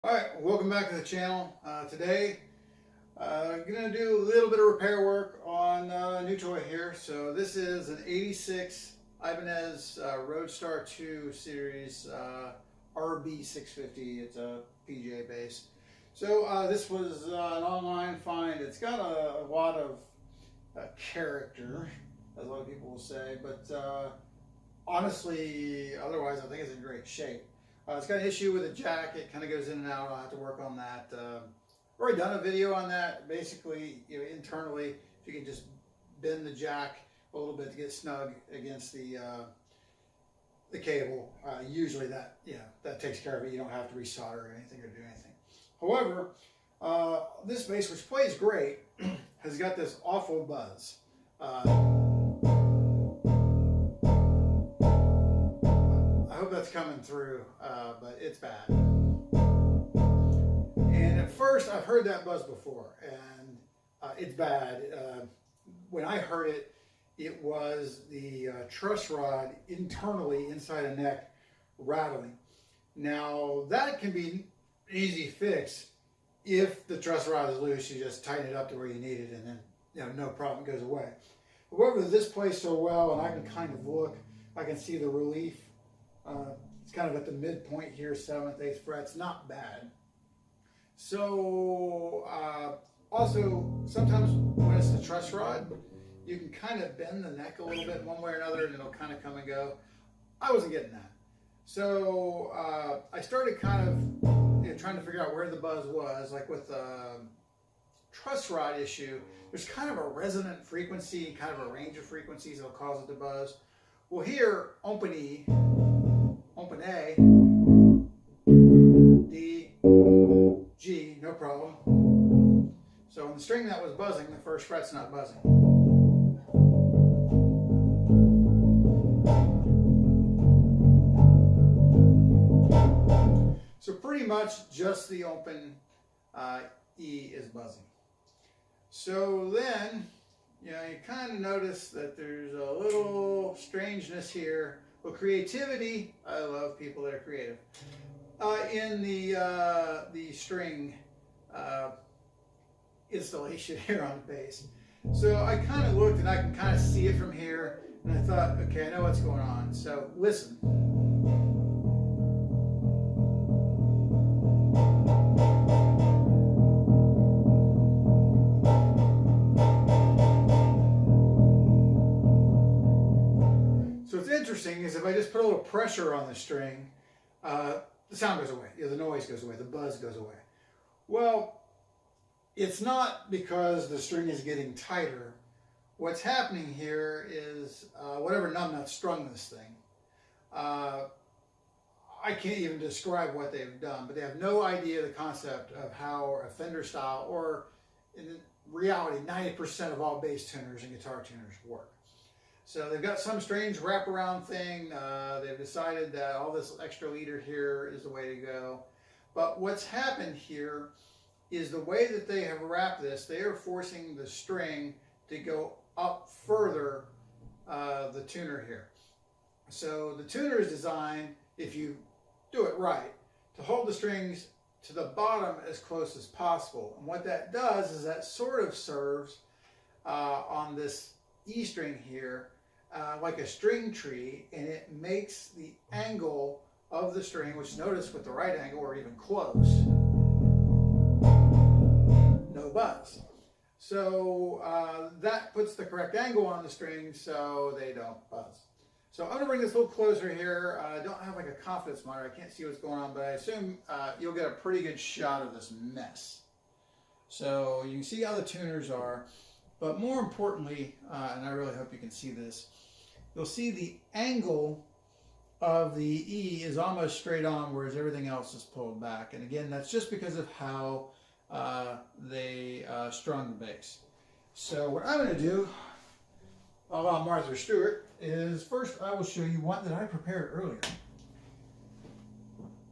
Alright, welcome back to the channel. Today, I'm going to do a little bit of repair work on a new toy here. So this is an 86 Ibanez Roadstar 2 series RB650. It's a PGA base. So this was an online find. It's got a lot of character, as a lot of people will say, but honestly, otherwise I think it's in great shape. It's got an issue with the jack. It kind of goes in and out. I'll have to work on that. Already done a video on that. Basically, internally, if you can just bend the jack a little bit to get snug against the cable, usually that takes care of it. You don't have to resolder or anything or do anything. However, this bass, which plays great, has got this awful buzz. That's coming through, but it's bad. And at first, I've heard that buzz before, and it's bad. When I heard it, it was the truss rod internally inside a neck rattling. Now, that can be an easy fix if the truss rod is loose. You just tighten it up to where you need it, and then no problem, it goes away. However, this plays so well, and I can kind of look, I can see the relief. It's kind of at the midpoint here, 7th, 8th frets, not bad. So, also, sometimes when it's the truss rod, you can kind of bend the neck a little bit one way or another, and it'll kind of come and go. I wasn't getting that. So, I started kind of trying to figure out where the buzz was. Like with the truss rod issue, there's kind of a resonant frequency, kind of a range of frequencies that'll cause it to buzz. Well, here, open E, open A, D, G, no problem. So on the string that was buzzing, the first fret's not buzzing. So pretty much just the open E is buzzing. So then, you kind of notice that there's a little strangeness here. Well, creativity, I love people that are creative. In the string installation here on the bass. So I kind of looked, and I can kind of see it from here, and I thought, okay, I know what's going on. So listen. Interesting is if I just put a little pressure on the string, the sound goes away, the noise goes away, the buzz goes away. Well, it's not because the string is getting tighter. What's happening here is whatever numbnut strung this thing, I can't even describe what they've done, but they have no idea the concept of how a Fender style, or in reality 90% of all bass tuners and guitar tuners work. So they've got some strange wraparound thing. They've decided that all this extra leader here is the way to go. But what's happened here is the way that they have wrapped this, they are forcing the string to go up further, the tuner here. So the tuner is designed, if you do it right, to hold the strings to the bottom as close as possible. And what that does is that sort of serves on this E string here like a string tree, and it makes the angle of the string, which notice with the right angle or even close, no buzz. So that puts the correct angle on the string so they don't buzz. So I'm going to bring this a little closer here. I don't have like a confidence monitor. I can't see what's going on, but I assume you'll get a pretty good shot of this mess. So you can see how the tuners are. But more importantly, and I really hope you can see this, you'll see the angle of the E is almost straight on, whereas everything else is pulled back. And again, that's just because of how they strung the bass. So what I'm going to do, a la Martha Stewart, is first I will show you one that I prepared earlier.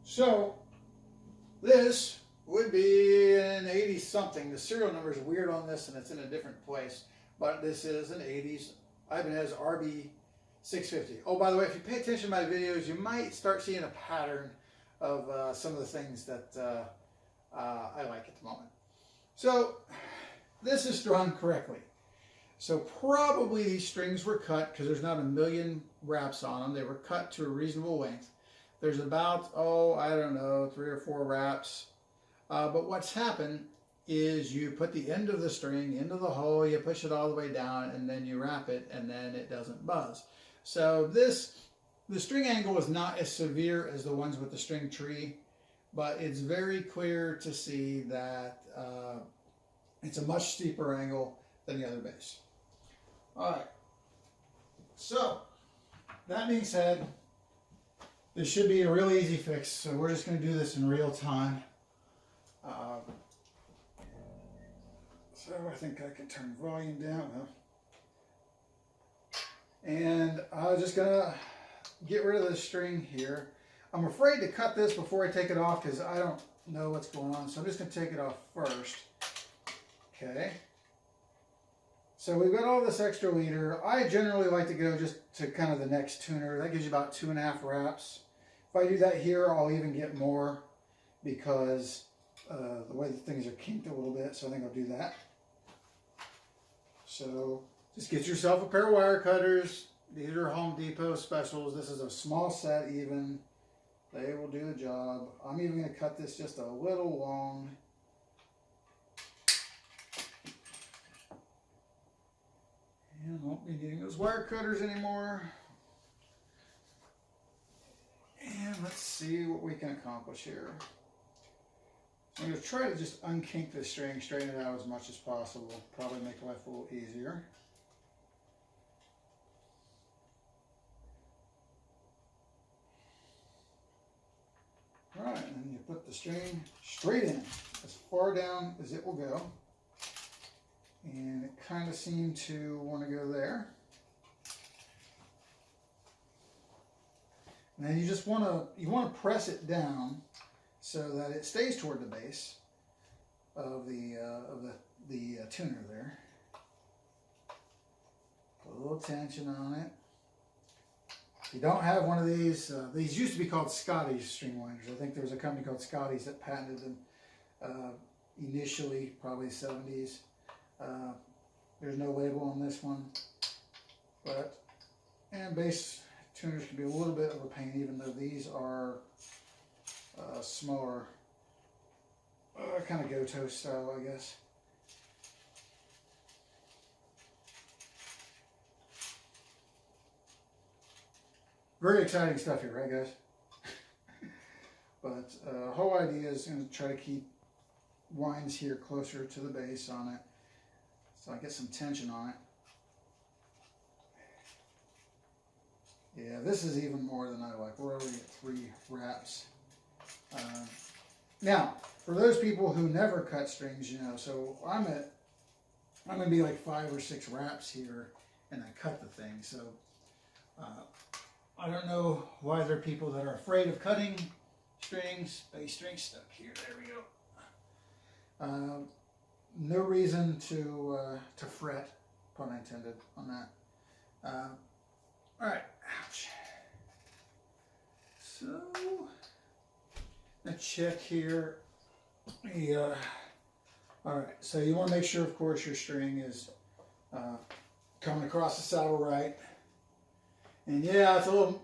So this would be an 80 something. The serial number is weird on this, and it's in a different place, but this is an 80s Ibanez RB650. Oh, by the way, if you pay attention to my videos, you might start seeing a pattern of some of the things that I like at the moment. So this is strung correctly. So probably these strings were cut, because there's not a million wraps on them. They were cut to a reasonable length. There's about, I don't know, 3 or 4 wraps. But what's happened is you put the end of the string into the hole, you push it all the way down, and then you wrap it, and then it doesn't buzz. So the string angle is not as severe as the ones with the string tree, but it's very clear to see that it's a much steeper angle than the other bass. All right, so that being said, this should be a really easy fix. So we're just going to do this in real time. So I think I can turn the volume down. And I'm just going to get rid of the string here. I'm afraid to cut this before I take it off because I don't know what's going on. So I'm just going to take it off first. Okay. So we've got all this extra leader. I generally like to go just to kind of the next tuner. That gives you about 2.5 wraps. If I do that here, I'll even get more because the way the things are kinked a little bit. So I think I'll do that. So just get yourself a pair of wire cutters. These are Home Depot specials. This is a small set even. They will do the job. I'm even going to cut this just a little long. And won't be needing those wire cutters anymore. And let's see what we can accomplish here. So I'm going to try to just unkink this string, straighten it out as much as possible. Probably make life a little easier. Alright, and then you put the string straight in, as far down as it will go. And it kind of seemed to want to go there. And then you just want to press it down so that it stays toward the base of the tuner there. Put a little tension on it. If you don't have one of these used to be called Scotty's string winders. I think there was a company called Scotty's that patented them initially, probably 70s. There's no label on this one, and bass tuners can be a little bit of a pain, even though these are smaller, kind of go-to style, I guess. Very exciting stuff here, right, guys? But the whole idea is going to try to keep winds here closer to the bass on it, so I get some tension on it. Yeah, this is even more than I like. We're already at 3 wraps. Now, for those people who never cut strings, you know, so I'm going to be like 5 or 6 wraps here, and I cut the thing. So I don't know why there are people that are afraid of cutting strings. Bass string stuck here. There we go. No reason to fret, pun intended, on that. All right, ouch. So, let's check here. All right, so you want to make sure, of course, your string is coming across the saddle right. And yeah, it's a little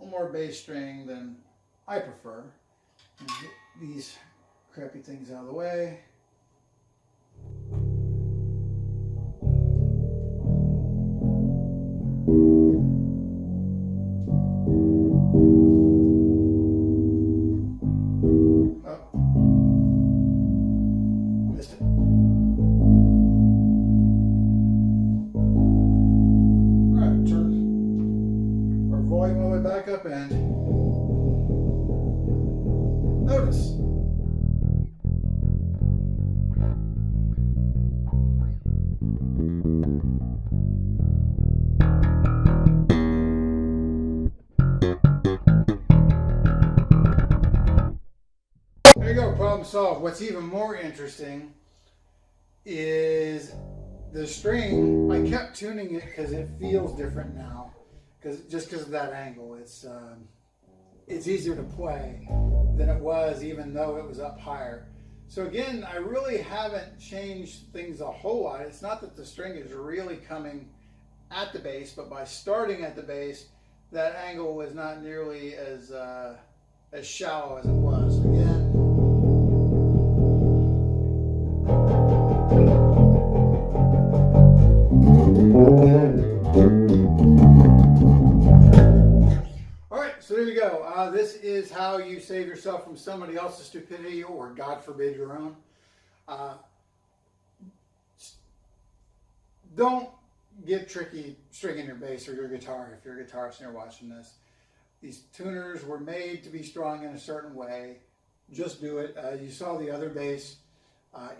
more bass string than I prefer. And get these crappy things out of the way. Up and notice. There you go, problem solved. What's even more interesting is the string. I kept tuning it because it feels different now. Just because of that angle, it's easier to play than it was even though it was up higher. So again, I really haven't changed things a whole lot. It's not that the string is really coming at the bass, but by starting at the bass, that angle was not nearly as shallow as it was. Again, all right, so there you go. This is how you save yourself from somebody else's stupidity, or God forbid your own. Don't get tricky stringing your bass or your guitar if you're a guitarist and you're watching this. These tuners were made to be strung in a certain way. Just do it. You saw the other bass.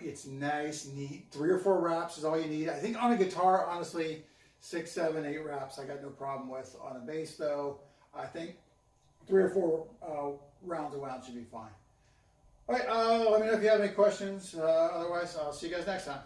It's nice, neat. 3 or 4 wraps is all you need. I think on a guitar, honestly, 6, 7, 8 wraps I got no problem with. On a bass, though, I think 3 or 4 rounds of wound should be fine. All right, let me know if you have any questions. Otherwise, I'll see you guys next time.